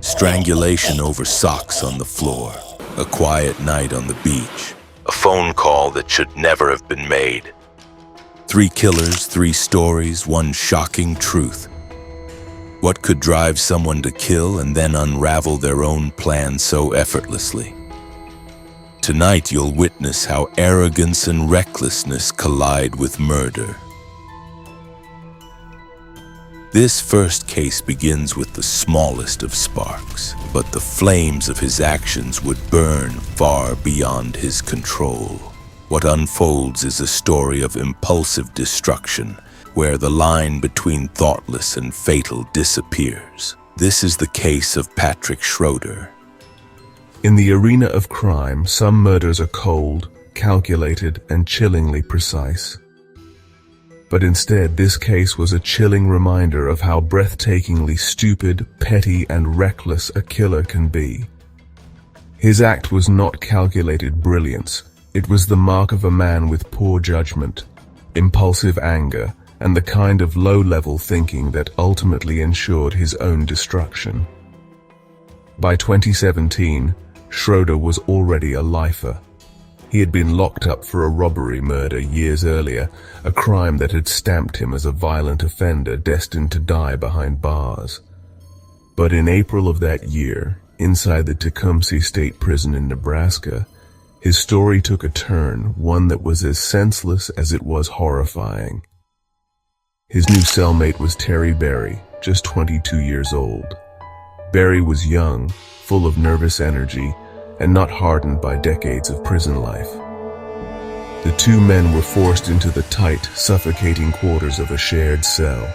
Strangulation over socks on the floor. A quiet night on the beach. A phone call that should never have been made. 3 killers, 3 stories, 1 shocking truth. What could drive someone to kill and then unravel their own plan so effortlessly? Tonight you'll witness how arrogance and recklessness collide with murder. This first case begins with the smallest of sparks, but the flames of his actions would burn far beyond his control. What unfolds is a story of impulsive destruction, where the line between thoughtless and fatal disappears. This is the case of Patrick Schroeder. In the arena of crime, some murders are cold, calculated, and chillingly precise. But instead, this case was a chilling reminder of how breathtakingly stupid, petty, and reckless a killer can be. His act was not calculated brilliance. It was the mark of a man with poor judgment, impulsive anger, and the kind of low-level thinking that ultimately ensured his own destruction. By 2017, Schroeder was already a lifer. He had been locked up for a robbery murder years earlier, a crime that had stamped him as a violent offender destined to die behind bars. But in April of that year, inside the Tecumseh State Prison in Nebraska, his story took a turn, one that was as senseless as it was horrifying. His new cellmate was Terry Berry, just 22 years old. Berry was young, full of nervous energy, and not hardened by decades of prison life. The 2 men were forced into the tight, suffocating quarters of a shared cell.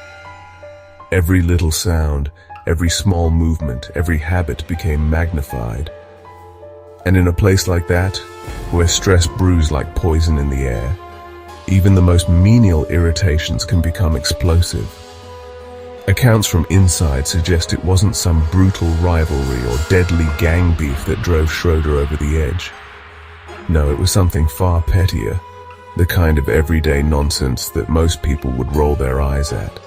Every little sound, every small movement, every habit became magnified. And in a place like that, where stress brews like poison in the air, even the most menial irritations can become explosive. Accounts from inside suggest it wasn't some brutal rivalry or deadly gang beef that drove Schroeder over the edge. No, it was something far pettier, the kind of everyday nonsense that most people would roll their eyes at.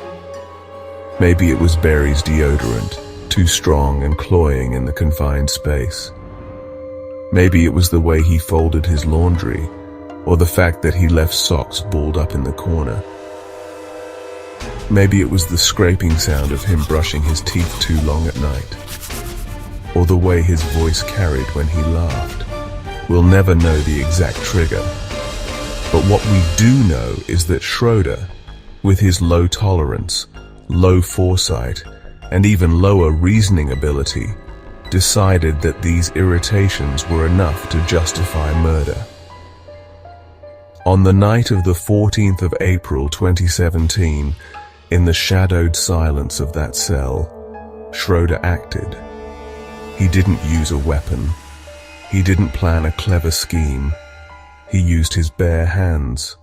Maybe it was Berry's deodorant, too strong and cloying in the confined space. Maybe it was the way he folded his laundry, or the fact that he left socks balled up in the corner. Maybe it was the scraping sound of him brushing his teeth too long at night, or the way his voice carried when he laughed. We'll never know the exact trigger, but what we do know is that Schroeder, with his low tolerance, low foresight, and even lower reasoning ability, decided that these irritations were enough to justify murder. On the night of the 14th of April 2017, in the shadowed silence of that cell, Schroeder acted. He didn't use a weapon. He didn't plan a clever scheme. He used his bare hands.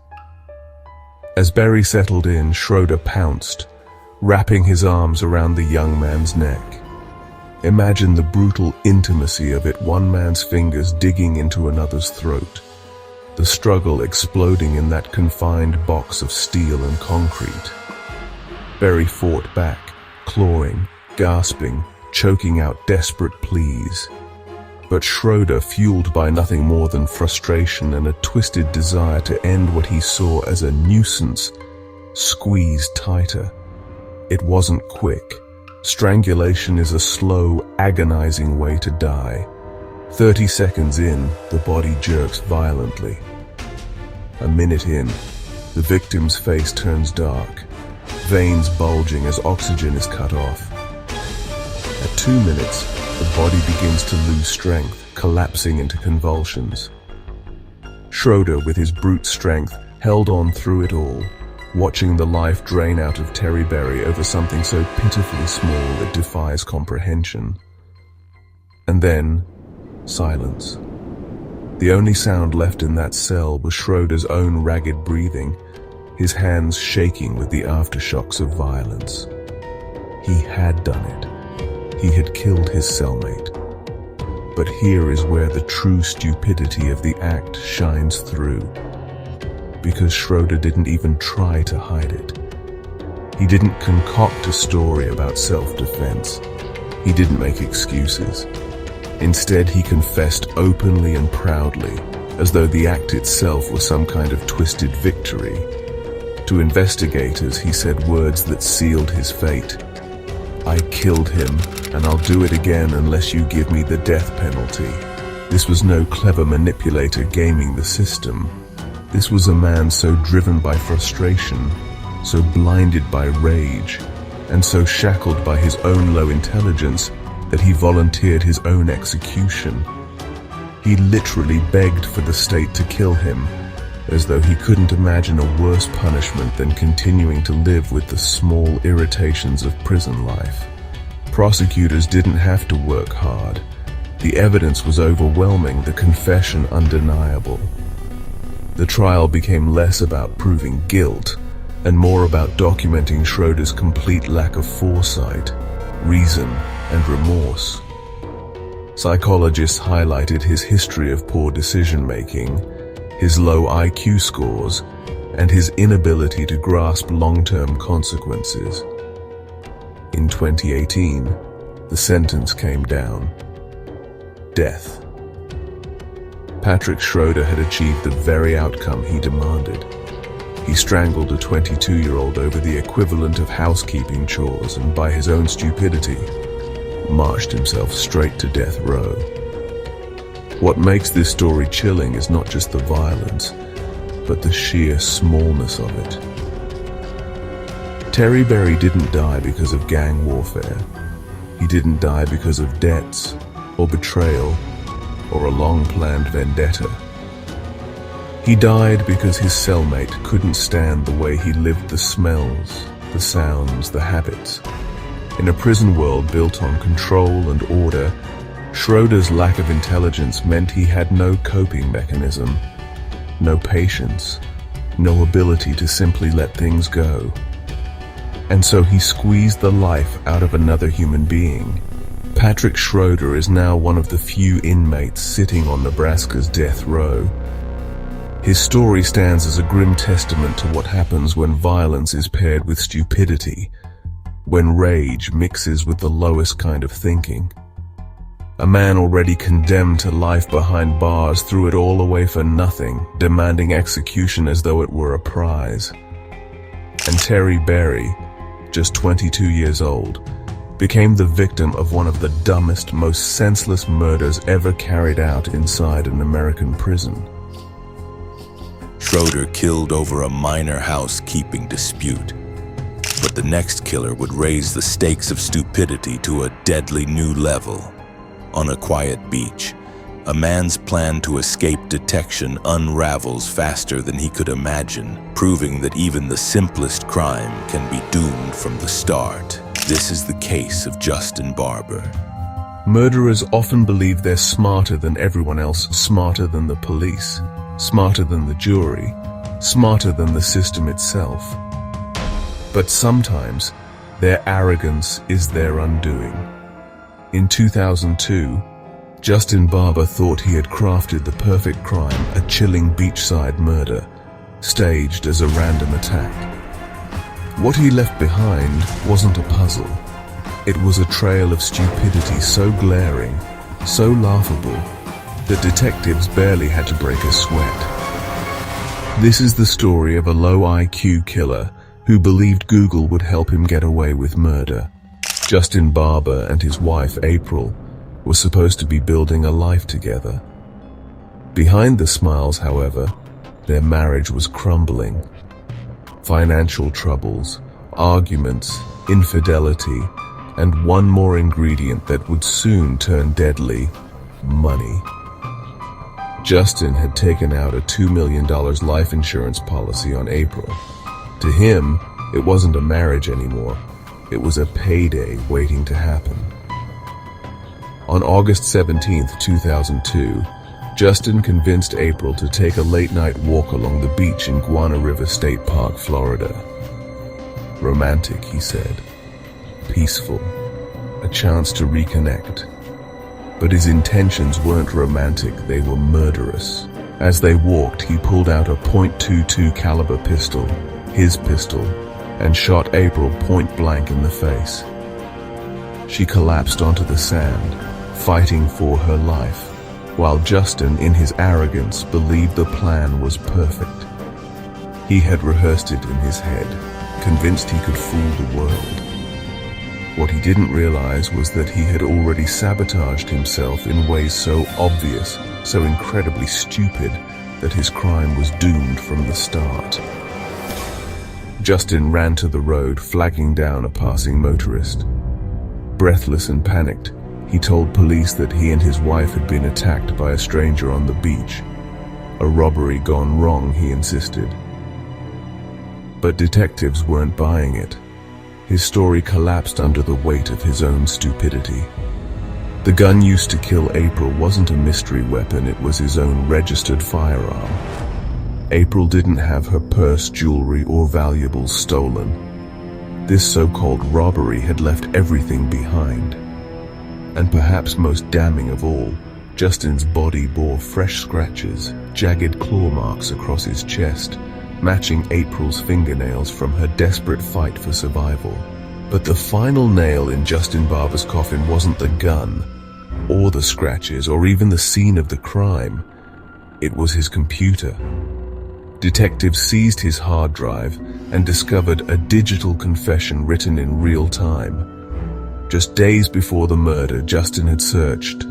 As Berry settled in, Schroeder pounced, wrapping his arms around the young man's neck. Imagine the brutal intimacy of it, one man's fingers digging into another's throat, the struggle exploding in that confined box of steel and concrete. Berry fought back, clawing, gasping, choking out desperate pleas. But Schroeder, fueled by nothing more than frustration and a twisted desire to end what he saw as a nuisance, squeezed tighter. It wasn't quick. Strangulation is a slow, agonizing way to die. 30 seconds in, the body jerks violently. A minute in, the victim's face turns dark, veins bulging as oxygen is cut off. At 2 minutes, the body begins to lose strength, collapsing into convulsions. Schroeder, with his brute strength, held on through it all, watching the life drain out of Terry Berry over something so pitifully small it defies comprehension. And then, silence. The only sound left in that cell was Schroeder's own ragged breathing, his hands shaking with the aftershocks of violence. He had done it. He had killed his cellmate. But here is where the true stupidity of the act shines through. Because Schroeder didn't even try to hide it. He didn't concoct a story about self-defense. He didn't make excuses. Instead, he confessed openly and proudly, as though the act itself was some kind of twisted victory. To investigators, he said words that sealed his fate. "I killed him, and I'll do it again unless you give me the death penalty." This was no clever manipulator gaming the system. This was a man so driven by frustration, so blinded by rage, and so shackled by his own low intelligence that he volunteered his own execution. He literally begged for the state to kill him, as though he couldn't imagine a worse punishment than continuing to live with the small irritations of prison life. Prosecutors didn't have to work hard. The evidence was overwhelming, the confession undeniable. The trial became less about proving guilt and more about documenting Schroeder's complete lack of foresight, reason, and remorse. Psychologists highlighted his history of poor decision-making, his low IQ scores, and his inability to grasp long-term consequences. In 2018, the sentence came down: death. Patrick Schroeder had achieved the very outcome he demanded. He strangled a 22-year-old over the equivalent of housekeeping chores and, by his own stupidity, marched himself straight to death row. What makes this story chilling is not just the violence, but the sheer smallness of it. Terry Berry didn't die because of gang warfare. He didn't die because of debts, or betrayal, or a long-planned vendetta. He died because his cellmate couldn't stand the way he lived, the smells, the sounds, the habits. In a prison world built on control and order, Schroeder's lack of intelligence meant he had no coping mechanism, no patience, no ability to simply let things go. And so he squeezed the life out of another human being. Patrick Schroeder is now one of the few inmates sitting on Nebraska's death row. His story stands as a grim testament to what happens when violence is paired with stupidity, when rage mixes with the lowest kind of thinking. A man already condemned to life behind bars threw it all away for nothing, demanding execution as though it were a prize. And Terry Berry, just 22 years old, became the victim of one of the dumbest, most senseless murders ever carried out inside an American prison. Schroeder killed over a minor housekeeping dispute, but the next killer would raise the stakes of stupidity to a deadly new level. On a quiet beach, a man's plan to escape detection unravels faster than he could imagine, proving that even the simplest crime can be doomed from the start. This is the case of Justin Barber. Murderers often believe they're smarter than everyone else, smarter than the police, smarter than the jury, smarter than the system itself. But sometimes, their arrogance is their undoing. In 2002, Justin Barber thought he had crafted the perfect crime, a chilling beachside murder, staged as a random attack. What he left behind wasn't a puzzle. It was a trail of stupidity so glaring, so laughable, that detectives barely had to break a sweat. This is the story of a low IQ killer who believed Google would help him get away with murder. Justin Barber and his wife, April, were supposed to be building a life together. Behind the smiles, however, their marriage was crumbling. Financial troubles, arguments, infidelity, and one more ingredient that would soon turn deadly: money. Justin had taken out a $2 million life insurance policy on April. To him, it wasn't a marriage anymore. It was a payday waiting to happen. On August 17, 2002, Justin convinced April to take a late-night walk along the beach in Guana River State Park, Florida. Romantic, he said. Peaceful. A chance to reconnect. But his intentions weren't romantic, they were murderous. As they walked, he pulled out a .22 caliber pistol, his pistol, and shot April point blank in the face. She collapsed onto the sand, fighting for her life, while Justin, in his arrogance, believed the plan was perfect. He had rehearsed it in his head, convinced he could fool the world. What he didn't realize was that he had already sabotaged himself in ways so obvious, so incredibly stupid, that his crime was doomed from the start. Justin ran to the road, flagging down a passing motorist. Breathless and panicked, he told police that he and his wife had been attacked by a stranger on the beach. A robbery gone wrong, he insisted. But detectives weren't buying it. His story collapsed under the weight of his own stupidity. The gun used to kill April wasn't a mystery weapon, it was his own registered firearm. April didn't have her purse, jewelry, or valuables stolen. This so-called robbery had left everything behind. And perhaps most damning of all, Justin's body bore fresh scratches, jagged claw marks across his chest, matching April's fingernails from her desperate fight for survival. But the final nail in Justin Barber's coffin wasn't the gun, or the scratches, or even the scene of the crime. It was his computer. Detectives seized his hard drive and discovered a digital confession written in real time. Just days before the murder, Justin had searched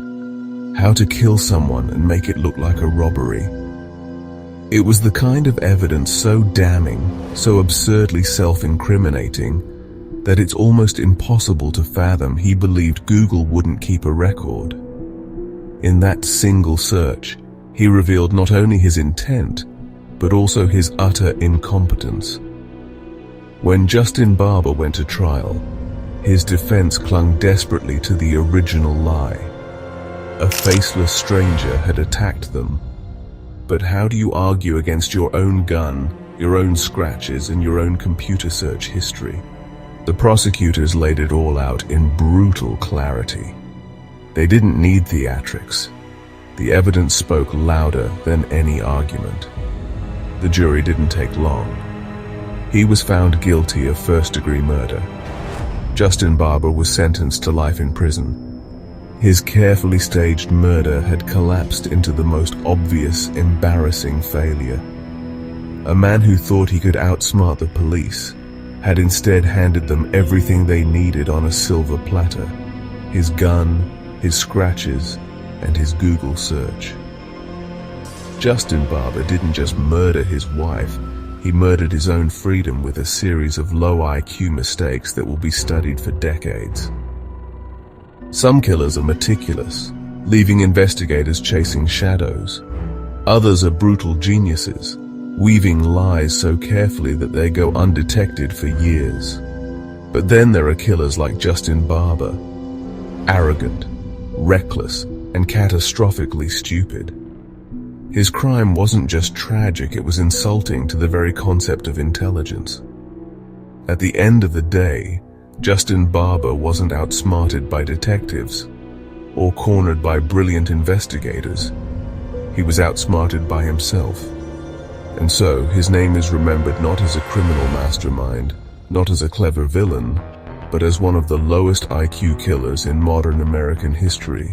how to kill someone and make it look like a robbery. It was the kind of evidence so damning, so absurdly self-incriminating, that it's almost impossible to fathom he believed Google wouldn't keep a record. In that single search, he revealed not only his intent, but also his utter incompetence. When Justin Barber went to trial, his defense clung desperately to the original lie. A faceless stranger had attacked them. But how do you argue against your own gun, your own scratches, and your own computer search history? The prosecutors laid it all out in brutal clarity. They didn't need theatrics. The evidence spoke louder than any argument. The jury didn't take long. He was found guilty of first-degree murder. Justin Barber was sentenced to life in prison. His carefully staged murder had collapsed into the most obvious, embarrassing failure. A man who thought he could outsmart the police had instead handed them everything they needed on a silver platter: his gun, his scratches, and his Google search. Justin Barber didn't just murder his wife, he murdered his own freedom with a series of low IQ mistakes that will be studied for decades. Some killers are meticulous, leaving investigators chasing shadows. Others are brutal geniuses, weaving lies so carefully that they go undetected for years. But then there are killers like Justin Barber, arrogant, reckless, and catastrophically stupid. His crime wasn't just tragic, it was insulting to the very concept of intelligence. At the end of the day, Justin Barber wasn't outsmarted by detectives or cornered by brilliant investigators. He was outsmarted by himself. And so, his name is remembered not as a criminal mastermind, not as a clever villain, but as one of the lowest IQ killers in modern American history.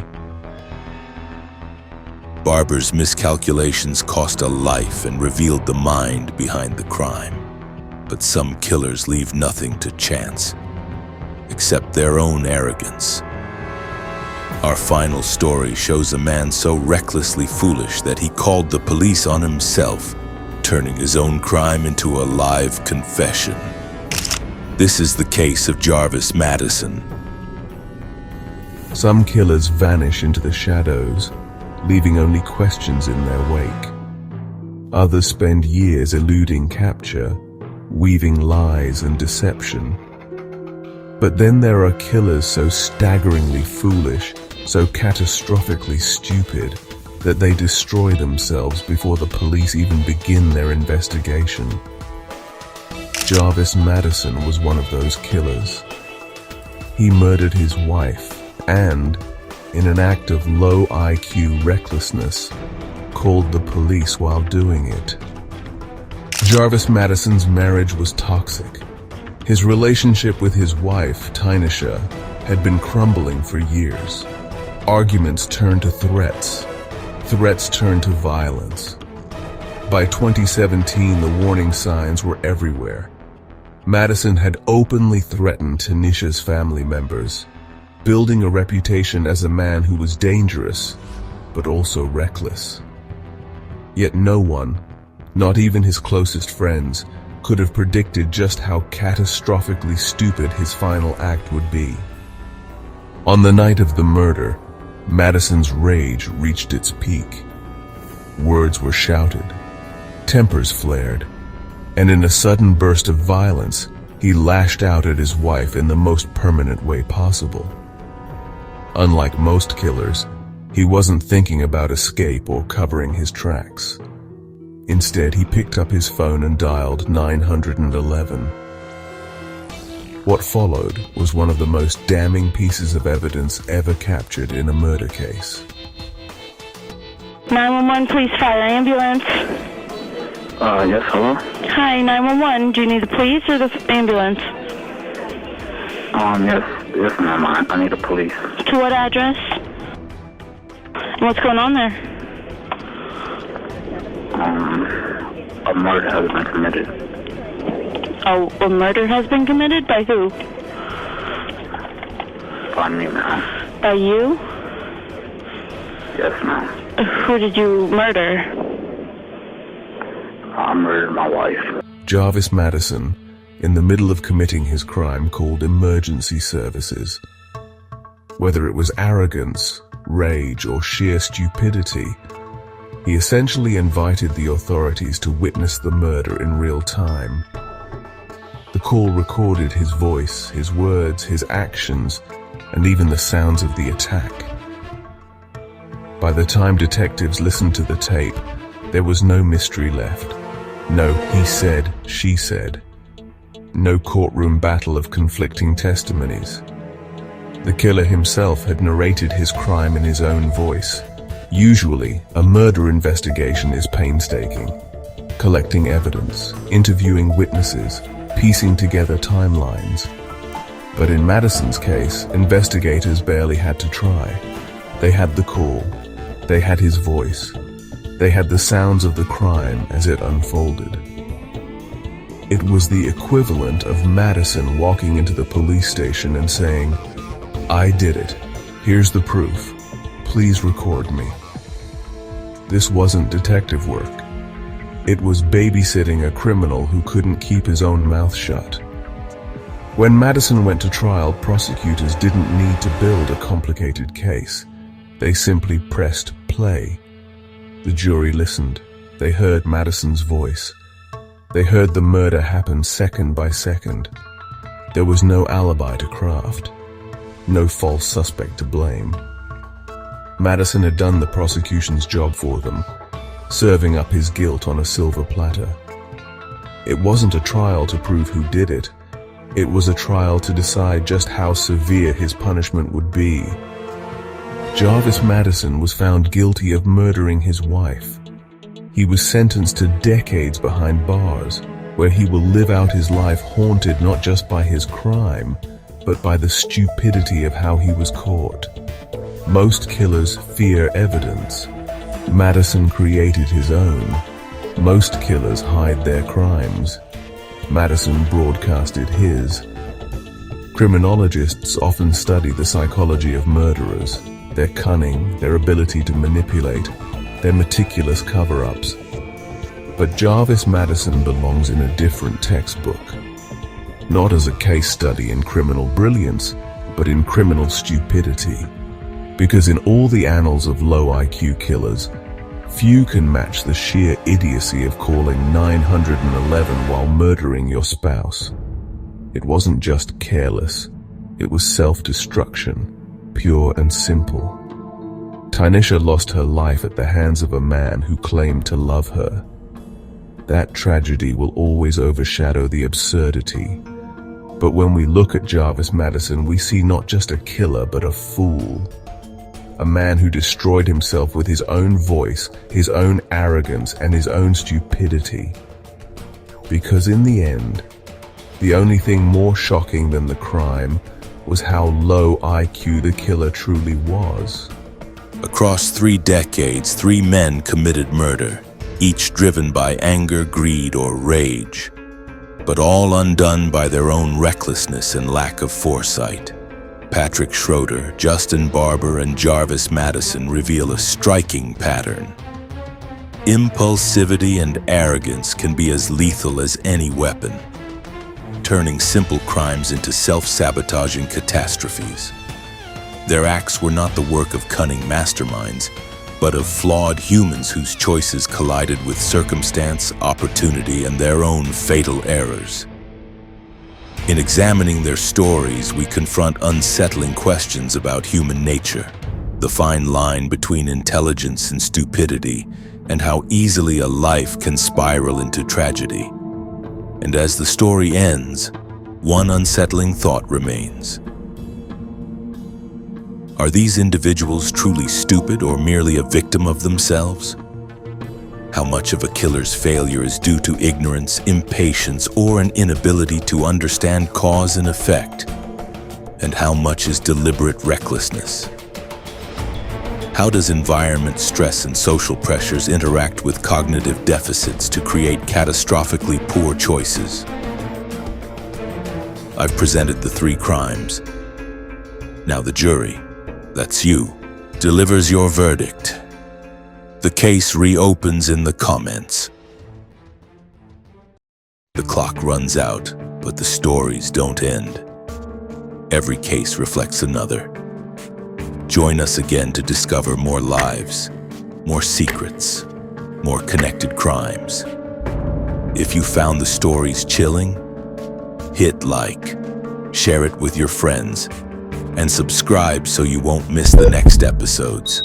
Barber's miscalculations cost a life and revealed the mind behind the crime. But some killers leave nothing to chance, except their own arrogance. Our final story shows a man so recklessly foolish that he called the police on himself, turning his own crime into a live confession. This is the case of Jarvis Madison. Some killers vanish into the shadows, leaving only questions in their wake. Others spend years eluding capture, weaving lies and deception. But then there are killers so staggeringly foolish, so catastrophically stupid, that they destroy themselves before the police even begin their investigation. Jarvis Madison was one of those killers. He murdered his wife and, in an act of low IQ recklessness, called the police while doing it. Jarvis Madison's marriage was toxic. His relationship with his wife, Tynesha, had been crumbling for years. Arguments turned to threats. Threats turned to violence. By 2017, the warning signs were everywhere. Madison had openly threatened Tanisha's family members, building a reputation as a man who was dangerous, but also reckless. Yet no one, not even his closest friends, could have predicted just how catastrophically stupid his final act would be. On the night of the murder, Madison's rage reached its peak. Words were shouted, tempers flared, and in a sudden burst of violence, he lashed out at his wife in the most permanent way possible. Unlike most killers, he wasn't thinking about escape or covering his tracks. Instead, he picked up his phone and dialed 911. What followed was one of the most damning pieces of evidence ever captured in a murder case. 911, please fire ambulance. Yes, hello? Hi, 911. Do you need the police or the ambulance? Yes, ma'am. I need the police. To what address? And what's going on there? A murder has been committed. Oh, a murder has been committed? By who? By me, ma'am. By you? Yes, ma'am. Who did you murder? I murdered my wife. Jarvis Madison, in the middle of committing his crime, called emergency services. Whether it was arrogance, rage, or sheer stupidity, he essentially invited the authorities to witness the murder in real time. The call recorded his voice, his words, his actions, and even the sounds of the attack. By the time detectives listened to the tape, there was no mystery left. No he said, she said. No courtroom battle of conflicting testimonies. The killer himself had narrated his crime in his own voice. Usually, a murder investigation is painstaking, collecting evidence, interviewing witnesses, piecing together timelines. But in Madison's case, investigators barely had to try. They had the call, they had his voice, they had the sounds of the crime as it unfolded. It was the equivalent of Madison walking into the police station and saying, "I did it. Here's the proof. Please record me." This wasn't detective work. It was babysitting a criminal who couldn't keep his own mouth shut. When Madison went to trial, prosecutors didn't need to build a complicated case. They simply pressed play. The jury listened. They heard Madison's voice. They heard the murder happen second by second. There was no alibi to craft. No false suspect to blame. Madison had done the prosecution's job for them, serving up his guilt on a silver platter. It wasn't a trial to prove who did it. It was a trial to decide just how severe his punishment would be. Jarvis Madison was found guilty of murdering his wife. He was sentenced to decades behind bars, where he will live out his life haunted not just by his crime, but by the stupidity of how he was caught. Most killers fear evidence. Madison created his own. Most killers hide their crimes. Madison broadcasted his. Criminologists often study the psychology of murderers, their cunning, their ability to manipulate, their meticulous cover-ups. But Jarvis Madison belongs in a different textbook. Not as a case study in criminal brilliance, but in criminal stupidity. Because in all the annals of low IQ killers, few can match the sheer idiocy of calling 911 while murdering your spouse. It wasn't just careless, it was self-destruction, pure and simple. Tanisha lost her life at the hands of a man who claimed to love her. That tragedy will always overshadow the absurdity. But when we look at Jarvis Madison, we see not just a killer, but a fool. A man who destroyed himself with his own voice, his own arrogance, and his own stupidity. Because in the end, the only thing more shocking than the crime was how low IQ the killer truly was. Across 3 decades, 3 men committed murder, each driven by anger, greed, or rage, but all undone by their own recklessness and lack of foresight. Patrick Schroeder, Justin Barber, and Jarvis Madison reveal a striking pattern. Impulsivity and arrogance can be as lethal as any weapon, turning simple crimes into self-sabotaging catastrophes. Their acts were not the work of cunning masterminds, but of flawed humans whose choices collided with circumstance, opportunity, and their own fatal errors. In examining their stories, we confront unsettling questions about human nature, the fine line between intelligence and stupidity, and how easily a life can spiral into tragedy. And as the story ends, one unsettling thought remains. Are these individuals truly stupid or merely a victim of themselves? How much of a killer's failure is due to ignorance, impatience, or an inability to understand cause and effect? And how much is deliberate recklessness? How does environment, stress, and social pressures interact with cognitive deficits to create catastrophically poor choices? I've presented the 3 crimes. Now the jury, that's you, delivers your verdict. The case reopens in the comments. The clock runs out, but the stories don't end. Every case reflects another. Join us again to discover more lives, more secrets, more connected crimes. If you found the stories chilling, hit like, share it with your friends, and subscribe so you won't miss the next episodes.